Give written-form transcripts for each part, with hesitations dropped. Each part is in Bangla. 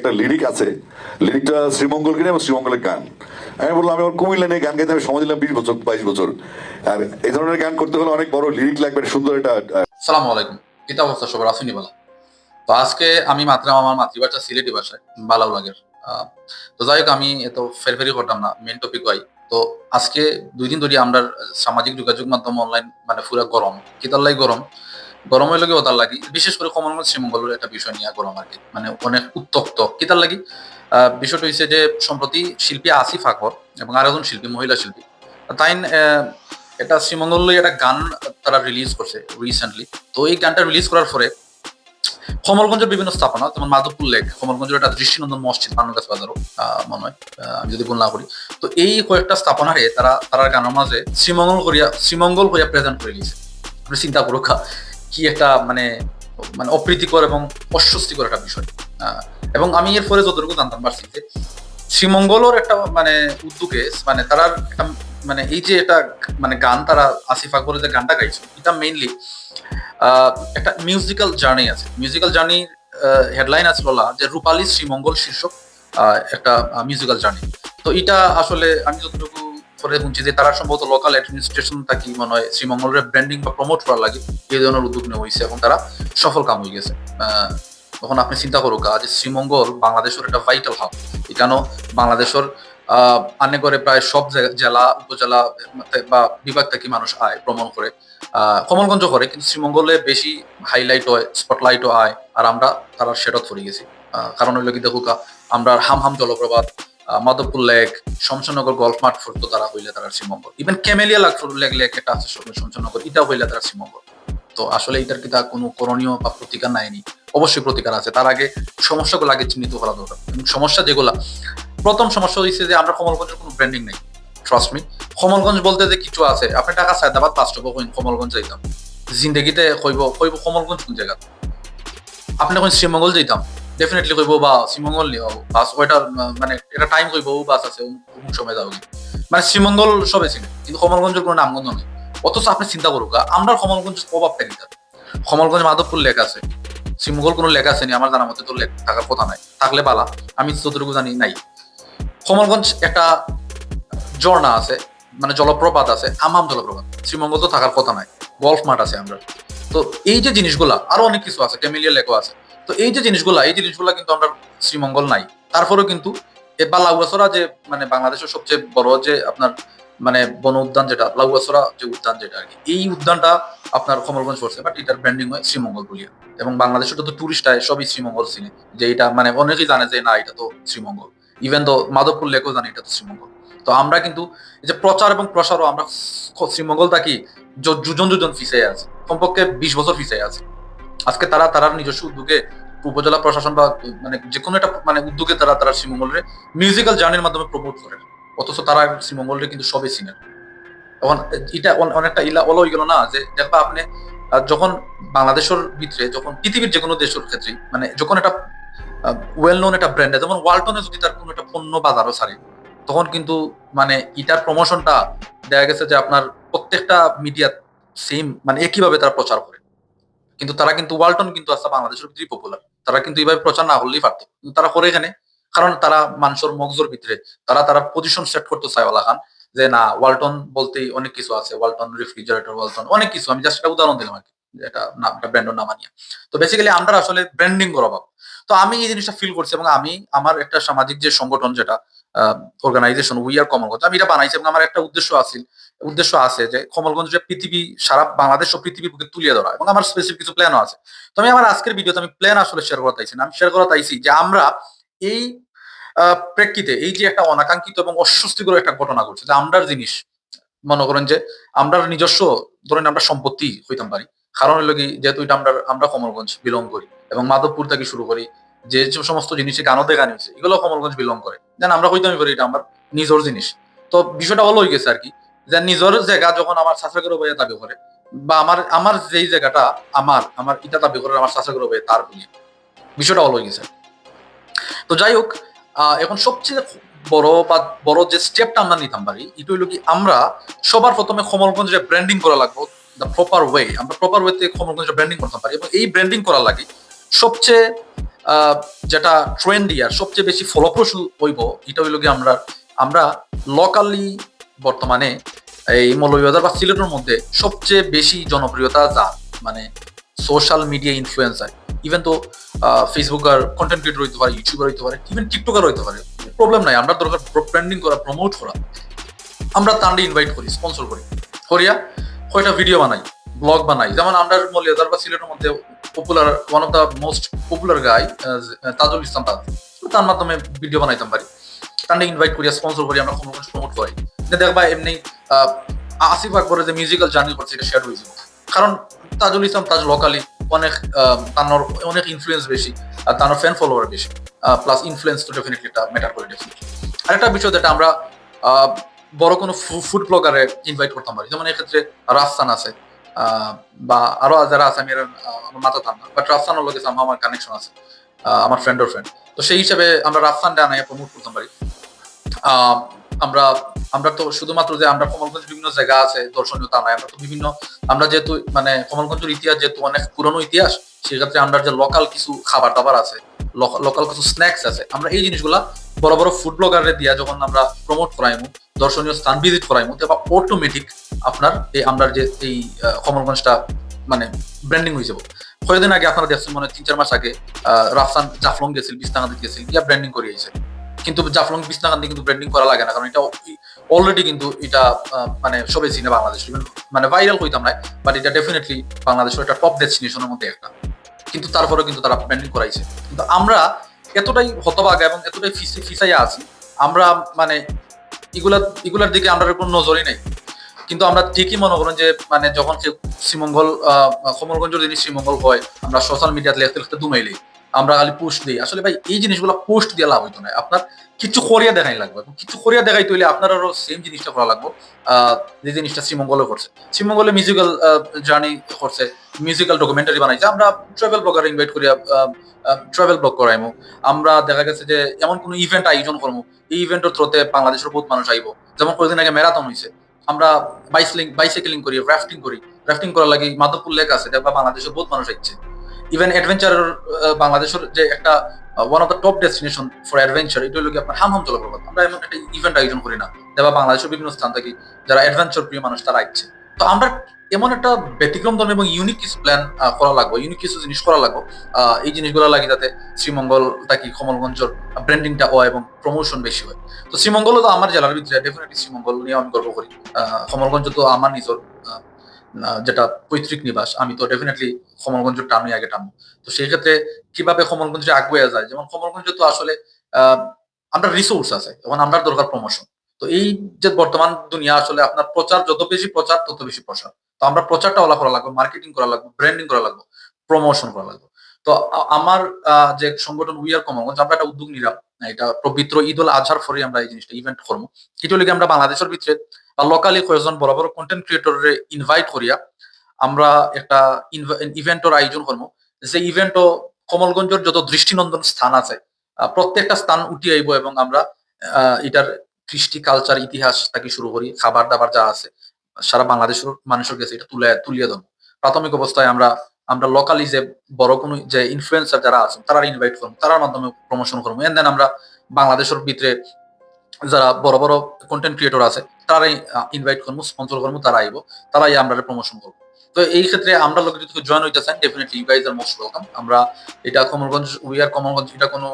একটা লিরিক আছে, লিরিকটা শ্রীমঙ্গল কিনে এবং শ্রীমঙ্গলের গান। আমি বললাম আমি আমার কুমিল্লা নিয়ে গান গাইতে আমি সময় দিলাম 20 বছর 22 বছর, আর এই ধরনের গান করতে হলে অনেক বড় লিরিক লাগবে, সুন্দর একটা। সালামু আলাইকুম। কিতা অবস্থা সবার, আসেনি বালা? তো আজকে আমি মাত্র আমার মাতৃভাষা সিলেটি ভাষায় বালাও লাগের। তো যাই হোক, আমি এত ফেরফেরি করতাম না, মেন টপিক হয়। তো আজকে 2 দিন ধরে আমরা সামাজিক যোগাযোগ মাধ্যম অনলাইন মানে পুরা গরম, কিতার লাই গরম, গরম হয়ে লাগে ওতার লাগি, বিশেষ করে কমলগঞ্জ শ্রীমঙ্গলের একটা বিষয় নিয়ে গরম আর কি, মানে অনেক উত্তপ্ত কিতার লাগি। বিষয়টা হচ্ছে যে সম্প্রতি শিল্পী আসিফ আকবর এবং আরেকজন শিল্পী, মহিলা শিল্পী, তাই এটা শ্রীমঙ্গল একটা গান তারা রিলিজ করছে রিসেন্টলি। তো এই গানটা রিলিজ করার পরে কমলগঞ্জের বিভিন্ন স্থাপনা, যেমন মাধবপুর লেক, কমলগঞ্জের একটা দৃষ্টিনন্দন মসজিদ, পানুগাছ বাজারও মনে হয়, আমি যদি ভুল না করি। তো এই কয়েকটা স্থাপনারে তারা গানের মাঝে শ্রীমঙ্গল করিয়া প্রেজেন্ট করে দিয়েছে। আপনি চিন্তা করো কি একটা মানে মানে অপ্রীতিকর এবং অস্বস্তিকর একটা বিষয়। এবং আমি এর পরে যতটুকু জানতাম পারছি যে শ্রীমঙ্গলের একটা মানে উদ্যোগে মানে তারা একটা মানে এই যে এটা মানে গান তারা আসিফ আকবরের যে গানটা গাইছে, এটা মেইনলি একটা মিউজিক্যাল জার্নি আছে। মিউজিক্যাল জার্নির হেডলাইন আছে বলা যে রূপালী শ্রীমঙ্গল শীর্ষক একটা মিউজিক্যাল জার্নি। তো এটা আসলে আমি যতটুকু করে শুনছি যে তারা সম্ভবত লোকাল অ্যাডমিনিস্ট্রেশন থাকি মনে হয় শ্রীমঙ্গলের ব্র্যান্ডিং বা প্রমোট করার লাগে এই ধরনের উদ্যোগ নেওয়া হয়েছে এবং তারা সফল কাম হয়ে গেছে। তখন আপনি চিন্তা করুক যে শ্রীমঙ্গল বাংলাদেশের একটা ভাইটাল হাব। এখানেও বাংলাদেশের আনে করে প্রায় সব জেলা উপজেলা বা বিভাগ থেকে মানুষ আয় ভ্রমণ করে, কমলগঞ্জ করে, কিন্তু শ্রীমঙ্গলে বেশি হাইলাইট হয়, স্পটলাইটও আয়, আর আমরা তারা সেটা ধরে গেছি। কারণ হইলো কি দেখুক, আমরা হামহাম জলপ্রপাত, মাধবপুর লেক, শমশানগর গল্ফ মাঠ ফুটতো তারা হইলে তারা শ্রীমঙ্গল, ইভেন ক্যামেলিয়া লেক একটা আছে শমশানগর, এটা হইলে তারা শ্রীমঙ্গল। তো আসলে এটার কি কোনো করণীয় বা প্রতিকার নাইনি? অবশ্যই প্রতিকার আছে। তার আগে সমস্যাগুলো আগে চিহ্নিত করা দরকার। এবং সমস্যা যেগুলা, প্রথম সমস্যা হয়েছে যে আমরা কমলগঞ্জের কোনো ব্র্যান্ডিং নেই। ট্রাস্ট মি, কমলগঞ্জ বলতে যে কিছু আছে, আপনি ঢাকা সায়দাবাদ বাস স্টপ কইন কমলগঞ্জ যাইতাম, জিন্দগিতে কইব কমলগঞ্জ কোন জায়গা। আপনি যখন শ্রীমঙ্গল যাইতাম ডেফিনেটলি কইব বা শ্রীমঙ্গল নিও বাস, ওইটার মানে এটা টাইম কইব বাস আছে অমুক সময় যাও। মানে শ্রীমঙ্গল সবে ছিল, কিন্তু কমলগঞ্জের কোনো নামগন্ধ নেই। অথচ আপনি চিন্তা করুক, আমরা কমলগঞ্জের প্রভাবটা কি? কমলগঞ্জ মাধবপুর লেক আছে, শ্রীমঙ্গল কোনো লেক আছে নি? আমার জানার মতে তো লেক থাকার কথা নাই, থাকলে বালা, আমি যতটুকু জানি নাই। কমলগঞ্জ একটা ঝর্ণা আছে, মানে জলপ্রপাত আছে, হামাম জলপ্রপাত, শ্রীমঙ্গল তো থাকার কথা নাই। গল্ফ মাঠ আছে আমরা। তো এই যে জিনিসগুলা, আরো অনেক কিছু আছে, ক্যামেলিয়া লেকও আছে। তো এই জিনিসগুলা কিন্তু আমরা শ্রীমঙ্গল নাই। তারপরেও কিন্তু বা লাউয়াছড়া যে মানে বাংলাদেশের সবচেয়ে বড় যে আপনার মানে বন উদ্যান, যেটা লাউয়াছড়া যে উদ্যান যেটা আর কি, এই উদ্যানটা আপনার কমলগঞ্জ পড়ছে, বাট এটার ব্র্যান্ডিং হয় শ্রীমঙ্গল বলিয়া। এবং বাংলাদেশের যত টুরিস্ট আয় সবই শ্রীমঙ্গল চিনে, যে এটা মানে অনেকেই জানে যে না এটা তো শ্রীমঙ্গল। ইভেন তো মাধবপুর লেকও জানে এটা তো শ্রীমঙ্গল। তো আমরা কিন্তু এই যে প্রচার এবং প্রসারও আমরা শ্রীমঙ্গল থাকি যুজন ফিসে আছে, কমপক্ষে 20 বছর ফিসে আছে। আজকে তারা নিজস্ব উদ্যোগে উপজেলা প্রশাসন বা মানে যে কোনো একটা মানে উদ্যোগে তারা শ্রীমঙ্গলের মিউজিক্যাল জার্নির মাধ্যমে প্রমোট করে, অথচ তারা শ্রীমঙ্গলের কিন্তু সবই চিনেন। এখন এটা অনেকটা ওলা হয়ে গেল না, যে দেখবা আপনি যখন বাংলাদেশের ভিতরে, যখন পৃথিবীর যে কোনো দেশের ক্ষেত্রে, মানে যখন একটা ওয়েল নোন একটা ব্র্যান্ড, যেমন ওয়ালটনে যদি তার কোনো একটা পণ্য বাজারও ছাড়ে, তখন কিন্তু মানে এটার প্রমোশনটা দেখা গেছে যে আপনার প্রত্যেকটা মিডিয়া সেম মানে একইভাবে তারা প্রচার করে। কিন্তু তারা কিন্তু ওয়ালটন কিন্তু আজকে বাংলাদেশের ভিতরেই পপুলার। তারা কিন্তু এইভাবে প্রচার না করলেই পারতো, কিন্তু তারা করে এখানে। কারণ তারা মানুষের মগজের ভিতরে তারা পজিশন সেট করতে চায় ওলা খান, যে না ওয়ালটন বলতেই অনেক কিছু আছে, ওয়ালটন রেফ্রিজারেটর, ওয়ালটন অনেক কিছু। আমি জাস্ট একটা উদাহরণ দিলাম আর কি, এটা নামটা ব্র্যান্ডের নাম আনিয়া। তো বেসিক্যালি আমরা আসলে ব্র্যান্ডিং করা অভাব। তো আমি এই জিনিসটা ফিল করছি, এবং আমি আমার একটা সামাজিক যে সংগঠন, যেটা অর্গানাইজেশন উই আর কমলগঞ্জ, আমি এটা বানাইছি এবং আমার একটা উদ্দেশ্য আছে যে কমলগঞ্জের পৃথিবী, সারা বাংলাদেশ ও পৃথিবীর বুকে তুলিয়ে ধরা, এবং আমার স্পেসিফিক কিছু প্ল্যানও আছে। তো আমি আমার আজকের ভিডিওতে আমি প্ল্যান আসলে শেয়ার করা চাইছি না, আমি শেয়ার করা চাইছি যে আমরা এই প্রেক্ষিতে এই যে একটা অনাকাঙ্ক্ষিত এবং অস্বস্তিকর একটা ঘটনা ঘটছে, যে আমরার জিনিস, মনে করেন যে আমরা নিজস্ব ধরেন আমরা সম্পত্তি হইতাম পারি। কারণ হলো কি, যেহেতু এটা আমরা কমলগঞ্জ বিলং করি, এবং মাধবপুর থেকে শুরু করি যে সমস্ত জিনিসে গানতে গান হয়েছে, এগুলো কমলগঞ্জ বিলং করে, যেন আমরা হইতামই পারি এটা আমার নিজের জিনিস। তো বিষয়টা হলো হয়ে গেছে আর কি, যে নিজের জায়গা যখন আমার শাসকের ভাইয়া দাবি করে, বা আমার যেই জায়গাটা আমার আমার এটা দাবি করে আমার শাসকের ভাইয়া তার বলি, বিষয়টা হলো হয়ে গেছে। তো যাই হোক, এখন সবচেয়ে বড় যে স্টেপটা আমরা নিতাম পারি, এটা হইলো কি, আমরা সবার প্রথমে কমলগঞ্জের ব্র্যান্ডিং করা লাগবে দ্য প্রপার ওয়ে। আমরা প্রপার ওয়েতে কমলগঞ্জের ব্র্যান্ডিং করতে পারি, এবং এই ব্র্যান্ডিং করা লাগে সবচেয়ে যেটা ট্রেন্ডি আর সবচেয়ে বেশি ফলপ্রসূ হইব এটা হইল কি আমরা লোকালি বর্তমানে এই মৌলভীবাজার বা সিলেটের মধ্যে সবচেয়ে বেশি জনপ্রিয়তা যা মানে সোশ্যাল মিডিয়া ইনফ্লুয়েন্সার, ইভেন তো ফেসবুক আর কন্টেন্ট ক্রিয়েটর হইতে পারে, ইউটিউবার হইতে পারে, ইভেন টিকটকার হইতে পারে, প্রবলেম নাই। আমরা দরকার ব্র্যান্ডিং করা, প্রমোট করা। আমরা তান্ডে ইনভাইট করি, স্পন্সর করি, করিয়া কয়টা ভিডিও বানাই, ব্লগ বানাই। যেমন আমরা মৌলভীবাজার বা সিলেটের মধ্যে popular one of the most popular guy Tajul Islam Taj, তার মাধ্যমে ভিডিও বানাইতাম পারি। তান্ডে ইনভাইট করিয়া স্পন্সর করি, আমরা কোনো প্রমোট করি। দেখবা এমনি আসিফ আকবরের যে মিউজিক্যাল জার্নি করছে এটা শেয়ার হয়ে যাবে, কারণ তাজুল ইসলাম তাজ লোকালি অনেক তার অনেক ইনফ্লুয়েন্স বেশি, আর তার ফ্যান ফলোয়ার বেশি, প্লাস ইনফ্লুয়েন্স তো ডেফিনেটলি এটা ম্যাটার করে ডেফিনেটলি। আরেকটা বিষয় যেটা আমরা বড় কোনো ফুড ব্লগারে ইনভাইট করতাম পারি, যেমন এক্ষেত্রে রাফসান আছে, বা আরো যারা আছে, আমি আমার মাথা থাম না, বাট রাফসানের লোকের আমার কানেকশন আছে, আমার ফ্রেন্ডের ফ্রেন্ড। তো সেই হিসাবে আমরা রাফসানটা আনাই প্রমোট করতাম পারি। আমরা আমরা তো শুধুমাত্র যে আমরা কমলগঞ্জ বিভিন্ন জায়গা আছে দর্শনীয় তা নয়, আমরা তো বিভিন্ন, আমরা যেহেতু মানে কমলগঞ্জের ইতিহাস যেহেতু অনেক পুরনো ইতিহাস, সেক্ষেত্রে আমরা যে লোকাল কিছু খাবার দাবার আছে, লোকাল কিছু স্ন্যাক্স আছে, আমরা এই জিনিসগুলা বড় বড় ফুড ব্লগারে দিয়া যখন আমরা প্রমোট করাইমু, দর্শনীয় স্থান ভিজিট করাইমু, তখন অটোমেটিক আপনার এই আমরা যে এই কমলগঞ্জটা মানে ব্র্যান্ডিং হয়ে যাবো। কয়েকদিন আগে আপনারা দেখছেন, মানে 3-4 মাস আগে রাফসান জাফলং গেছিল, বিস্তাঙ্গাতে গেছিল, ইয়া ব্র্যান্ডিং করিয়েছে। কিন্তু জাফলং বিছনাকান্দি কিন্তু ব্র্যান্ডিং করা লাগে না, কারণ এটা অলরেডি কিন্তু এটা মানে সবাই চিনে বাংলাদেশ, মানে ভাইরাল হইতাম না, বাট এটা ডেফিনেটলি বাংলাদেশের একটা টপ ডেস্টিনেশনের মধ্যে একটা। কিন্তু তারপরে কিন্তু তারা ব্র্যান্ডিং করাইছে। কিন্তু আমরা এতটাই হতবাগা এবং এতটাই ফিসাইয়া আছি, আমরা মানে এগুলার দিকে আমরা কোনো নজরই নেই। কিন্তু আমরা ঠিকই মনে করেন যে মানে যখন সে শ্রীমঙ্গল কমলগঞ্জের জিনিস শ্রীমঙ্গল হয়, আমরা সোশ্যাল মিডিয়াতে লিখতে লিখতে দুমাইলেই আমরা খালি পোস্ট দিই। আসলে ভাই এই জিনিসগুলো পোস্ট দিয়ে লাভ হইতো না, আপনার কিছু করিয়া দেখাই লাগবে, কিছু করিয়া দেখাইতে হইলে আপনার আরো সেম জিনিসটা করা লাগবে, যে জিনিসটা শ্রীমঙ্গলে করছে। শ্রীমঙ্গলে মিউজিক্যাল জার্নি করছে, মিউজিক্যাল ডকুমেন্টারি বানাইছে, আমরা ট্রাভেল ব্লগার ইনভাইট করিয়া ট্রাভেল ব্লগ করাইমু। আমরা দেখা গেছে যে এমন কোনো ইভেন্ট আয়োজন করবো, এই ইভেন্টের থ্রুতে বাংলাদেশের বহুত মানুষ আইব। যেমন কয়েকদিন আগে ম্যারাথন হয়েছে, আমরা বাইসাইকেলিং করি, রাফটিং করার লাগে মাধবপুর লেক আছে, দেখবা বাংলাদেশের বহুত মানুষ আসছে। ইভেন অ্যাডভেঞ্চার বাংলাদেশের যে একটা one of the top destination for adventure, এটা হলো কি আপনার হামহাম জলপ্রপাত। আমরা এমন একটা ইভেন্ট আয়োজন করি না, দেখবা বাংলাদেশের বিভিন্ন স্থান থেকে যারা অ্যাডভেঞ্চার প্রিয় মানুষ তারা আসছে। তো আমরা এমন একটা ব্যতিক্রম ধর্ম এবং ইউনিক কিছু প্ল্যান করা লাগবে, ইউনিক কিছু জিনিস করা লাগবে, এই জিনিসগুলো লাগে যাতে শ্রীমঙ্গল থাকি কমলগঞ্জের ব্র্যান্ডিংটা হয় এবং প্রমোশন বেশি হয়। তো শ্রীমঙ্গল তো আমার জেলার ভিতরে, ডেফিনেটলি শ্রীমঙ্গল নিয়ে আমি গর্ব করি। কমলগঞ্জ তো আমার নিজের যেটা পৈতৃক নিবাস, আমি তো ডেফিনেটলি কমলগঞ্জ টানুই আগে টানবো। তো সেই ক্ষেত্রে কিভাবে কমলগঞ্জে আগুয়ে যায়, যেমন কমলগঞ্জ তো আসলে আমরা রিসোর্স আছে, এখন আমরা দরকার প্রমোশন। তো এই যে বর্তমান দুনিয়া, আসলে আপনার প্রচার যত বেশি প্রচার তত বেশি প্রসার। তো আমরা প্রচারটা ওলা করা লাগবে, মার্কেটিং করা লাগবে, ব্র্যান্ডিং করা লাগবে, প্রমোশন করা লাগবে। তো আমার যে সংগঠন উই আর কমলগঞ্জ, আমরা একটা উদ্যোগ নিলাম, এটা পবিত্র ঈদ উল আজহার পরে আমরা এই জিনিসটা ইভেন্ট করবো। এটা হলে আমরা বাংলাদেশের ভিতরে বা লোকালি কয়েকজন বড় বড় কন্টেন্ট ক্রিয়েটরের ইনভাইট করিয়া আমরা একটা ইভেন্টের আয়োজন করবো। যে ইভেন্টও কমলগঞ্জের যত দৃষ্টিনন্দন স্থান আছে প্রত্যেকটা স্থান উঠে আইব, এবং আমরা এটার কৃষ্টি কালচার ইতিহাস থেকে শুরু করি, খাবার দাবার যা আছে সারা বাংলাদেশের মানুষের কাছে এটা তুলিয়ে ধরবো। প্রাথমিক অবস্থায় আমরা লোকালি যে বড় কোনো যে ইনফ্লুয়েন্সার যারা আছেন তারা ইনভাইট করবো, তার মাধ্যমে প্রমোশন করবো। এন্ড দেন আমরা বাংলাদেশের ভিতরে যারা বড় বড় কন্টেন্ট ক্রিয়েটর আছে তারাই ইনভাইট করবো, স্পন্সর করবো, তারা আইব, তারাই আমরা প্রমোশন করবো। তো এই ক্ষেত্রে আমরা লোক যদি জয়েন হইতে চান, definitely you guys are most welcome. আমরা এটা কমলগঞ্জ উই আর কমলগঞ্জ, এটা কোনো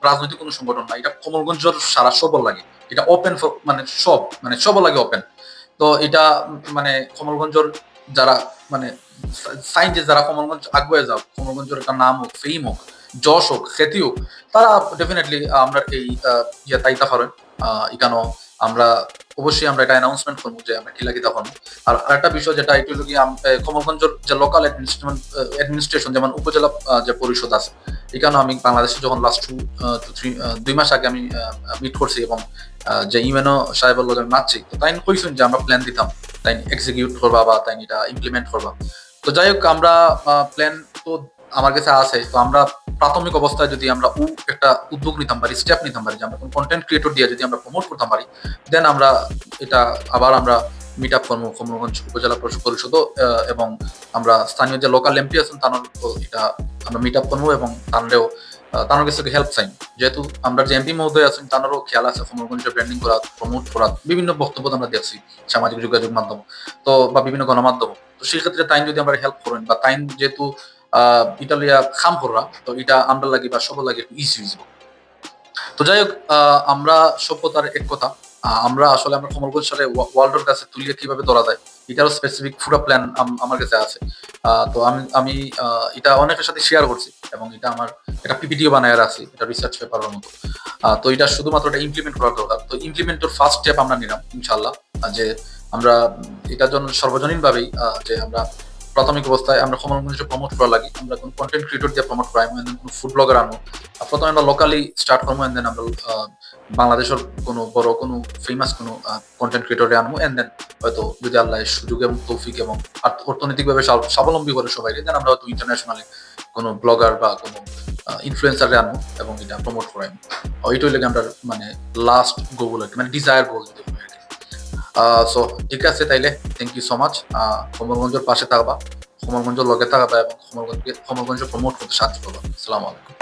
রাজনৈতিক কোনো সংগঠন না, এটা কমলগঞ্জের সারা সবল লাগে, এটা ওপেন মানে সব লাগে ওপেন। তো এটা মানে কমলগঞ্জের যারা মানে সাইন্সে যারা কমলগঞ্জ আগুয়ে যাও, কমলগঞ্জের একটা নাম হোক, ফেম হোক, যশ হোক, খ্যাতি হোক, তারা ডেফিনেটলি আমরা এই ইয়ে তাইতা পারেন। এখানেও আমরা অবশ্যই আমরা এটা অ্যানাউন্সমেন্ট করবো যে আমরা কিলাকিতা করবো। আর আরেকটা বিষয় যেটা একটু কমলগঞ্জের যে লোকাল অ্যাডমিনিস্ট্রেশন, যেমন উপজেলা যে পরিষদ আছে, এখানেও আমি বাংলাদেশে যখন লাস্ট 2 মাস আগে আমি মিট করছি, এবং যে ইউএনও সাহেবের লোক আমি মারছি, তো তাই কইছেন যে আমরা প্ল্যান দিতাম, তাই এক্সিকিউট করবা বা তাই এটা ইমপ্লিমেন্ট করবা। তো যাই হোক, আমরা প্ল্যান তো আমার কাছে আছে। তো আমরা প্রাথমিক অবস্থায় যদি আমরা একটা উদ্যোগ নিতাম পারি, স্টেপ নিতাম পারি, যে আমরা কন্টেন্ট ক্রিয়েটর দিয়ে যদি আমরা প্রমোট করতাম পারি, দেন আমরা এটা আবার আমরা মিট আপ করবো কমলগঞ্জ উপজেলা পরিষদ, এবং আমরা স্থানীয় যে লোকাল এমপি আছেন তার এটা আমরা মিট আপ করবো, এবং তানরেও তার কাছে হেল্প চাই, যেহেতু আমরা যে এমপি মহোদয় আছেন তারও খেয়াল আছে কোমরগঞ্জের ব্র্যান্ডিং করা, প্রমোট করা, বিভিন্ন বক্তব্য তো আমরা দেখছি সামাজিক যোগাযোগ মাধ্যম তো বা বিভিন্ন গণমাধ্যম। তো সেই ক্ষেত্রে তাই যদি আমরা হেল্প করেন বা তাই যেহেতু ইটালিয়া খাম করা, তো এটা আমরা লাগি বা সব লাগে একটু ইজি হয়ে যাবো। তো যাই হোক, আমরা সভ্যতার এক কথা, আমরা আসলে আমরা কমলগঞ্জ সালে ওয়ার্ল্ডের কাছে তুলিয়ে কিভাবে ধরা যায় এটারও স্পেসিফিক পুরো প্ল্যান আমার কাছে আছে। তো আমি আমি এটা অনেকের সাথে শেয়ার করছি এবং এটা আমার একটা পিপিটিও বানায় রাখছি, এটা রিসার্চ পেপারের মতো। তো এটা শুধুমাত্র এটা ইমপ্লিমেন্ট করার দরকার। তো ইমপ্লিমেন্টের ফার্স্ট স্টেপ আমরা নিলাম ইনশাল্লাহ, যে আমরা এটার জন্য সর্বজনীন ভাবেই যে আমরা প্রাথমিক অবস্থায় আমরা কমলগঞ্জ প্রমোট করা লাগি, আমরা কোনো কন্টেন্ট ক্রিয়েটর দিয়ে প্রমোট করাই, কোনো ফুড ব্লগার আনবো। প্রথমে আমরা লোকালি স্টার্ট করবো, এন্ড দেন আমরা বাংলাদেশের কোনো বড় কোনো ফেমাস কোনো কন্টেন্ট ক্রিয়েটরে আনবো, এন্ড দেন হয়তো যদি আল্লাহ সুযোগ এবং তৌফিক এবং অর্থনৈতিকভাবে স্বাবলম্বী করে সবাই, দেন আমরা হয়তো ইন্টারন্যাশনালি কোনো ব্লগার বা কোনো ইনফ্লুয়েন্সারে আনবো এবং এটা প্রমোট করাই। ওইটাই লাগে আমরা মানে লাস্ট গোল আর কি, মানে ডিজায়ার গোল যদি হয় আর কি। সো ঠিক আছে, তাইলে থ্যাংক ইউ সো মাচ। কমলগঞ্জের পাশে থাকবা, কমলগঞ্জের লগে থাকবা এবং কমলগঞ্জ প্রমোট করতে সাহায্য করবা। আসসালামু আলাইকুম।